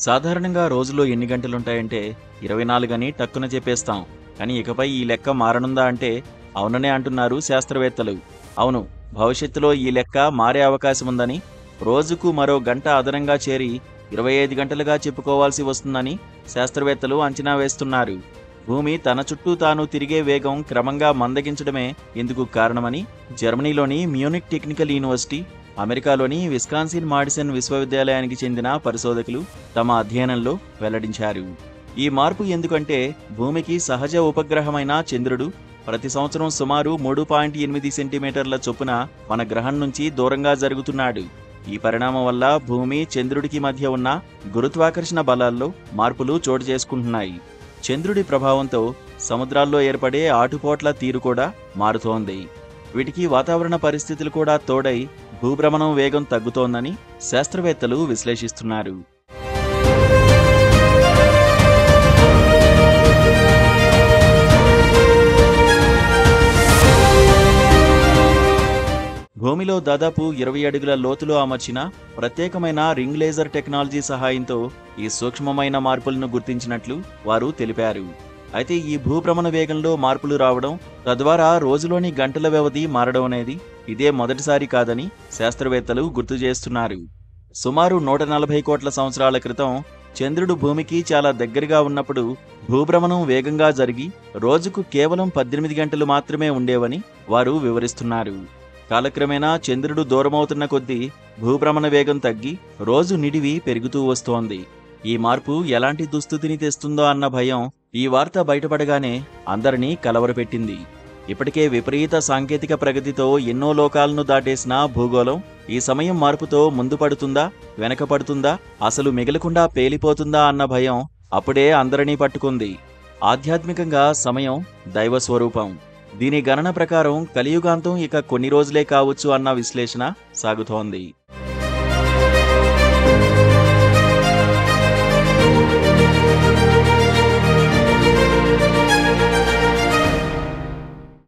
సాధారణంగా రోజులో ఎన్ని గంటలుంటాయంటే 24 అని టక్కున చెప్పేస్తాం. కానీ ఇకపై ఈ లెక్క మారనుందా అంటే అవుననే అంటున్నారు శాస్త్రవేత్తలు. అవును, భవిష్యత్తులో ఈ లెక్క మారే అవకాశముందని, రోజుకు మరో గంట అదనంగా చేరి 25 గంటలుగా చెప్పుకోవాల్సి వస్తుందని శాస్త్రవేత్తలు అంచనా వేస్తున్నారు. భూమి తన చుట్టూ తాను తిరిగే వేగం క్రమంగా మందగించడమే ఇందుకు కారణమని జర్మనీలోని మ్యూనిక్ టెక్నికల్ యూనివర్సిటీ, అమెరికాలోని విస్కాన్సిన్ మాడిసన్ విశ్వవిద్యాలయానికి చెందిన పరిశోధకులు తమ అధ్యయనంలో వెల్లడించారు. ఈ మార్పు ఎందుకంటే భూమికి సహజ ఉపగ్రహమైన చంద్రుడు ప్రతి సంవత్సరం సుమారు 3.8 సెంటీమీటర్ల చొప్పున మన గ్రహం నుంచి దూరంగా జరుగుతున్నాడు. ఈ పరిణామం వల్ల భూమి చంద్రుడికి మధ్య ఉన్న గురుత్వాకర్షణ బలాల్లో మార్పులు చోటు చేసుకుంటున్నాయి. చంద్రుడి ప్రభావంతో సముద్రాల్లో ఏర్పడే ఆటుపోట్ల తీరు కూడా మారుతోంది. వీటికి వాతావరణ పరిస్థితులు కూడా తోడై భూభ్రమణం వేగం తగ్గుతోందని శాస్త్రవేత్తలు విశ్లేషిస్తున్నారు. భూమిలో దాదాపు 20 అడుగుల లోతులో అమర్చిన ప్రత్యేకమైన రింగ్ లేజర్ టెక్నాలజీ సహాయంతో ఈ సూక్ష్మమైన మార్పులను గుర్తించినట్లు వారు తెలిపారు. అయితే ఈ భూభ్రమణ వేగంలో మార్పులు రావడం, తద్వారా రోజులోని గంటల వ్యవధి మారడం అనేది ఇదే మొదటిసారి కాదని శాస్త్రవేత్తలు గుర్తు చేస్తున్నారు. సుమారు 140 కోట్ల సంవత్సరాల క్రితం చంద్రుడు భూమికి చాలా దగ్గరగా ఉన్నప్పుడు భూభ్రమణం వేగంగా జరిగి రోజుకు కేవలం 18 గంటలు మాత్రమే ఉండేవని వారు వివరిస్తున్నారు. కాలక్రమేణా చంద్రుడు దూరమవుతున్న కొద్దీ భూభ్రమణ వేగం తగ్గి రోజు నిడివి పెరుగుతూ వస్తోంది. ఈ మార్పు ఎలాంటి దుస్థితిని తెస్తుందో అన్న భయం ఈ వార్త బయటపడగానే అందరినీ కలవరపెట్టింది. ఇప్పటికే విపరీత సాంకేతిక ప్రగతితో ఎన్నో లోకాలను దాటేసిన భూగోళం ఈ సమయం మార్పుతో ముందు పడుతుందా, వెనకపడుతుందా, అసలు మిగలకుండా పేలిపోతుందా అన్న భయం అప్పుడే అందరినీ పట్టుకుంది. ఆధ్యాత్మికంగా సమయం దైవస్వరూపం. దీని గణన ప్రకారం కలియుగాంతం ఇక కొన్ని రోజులే కావచ్చు అన్న విశ్లేషణ సాగుతోంది.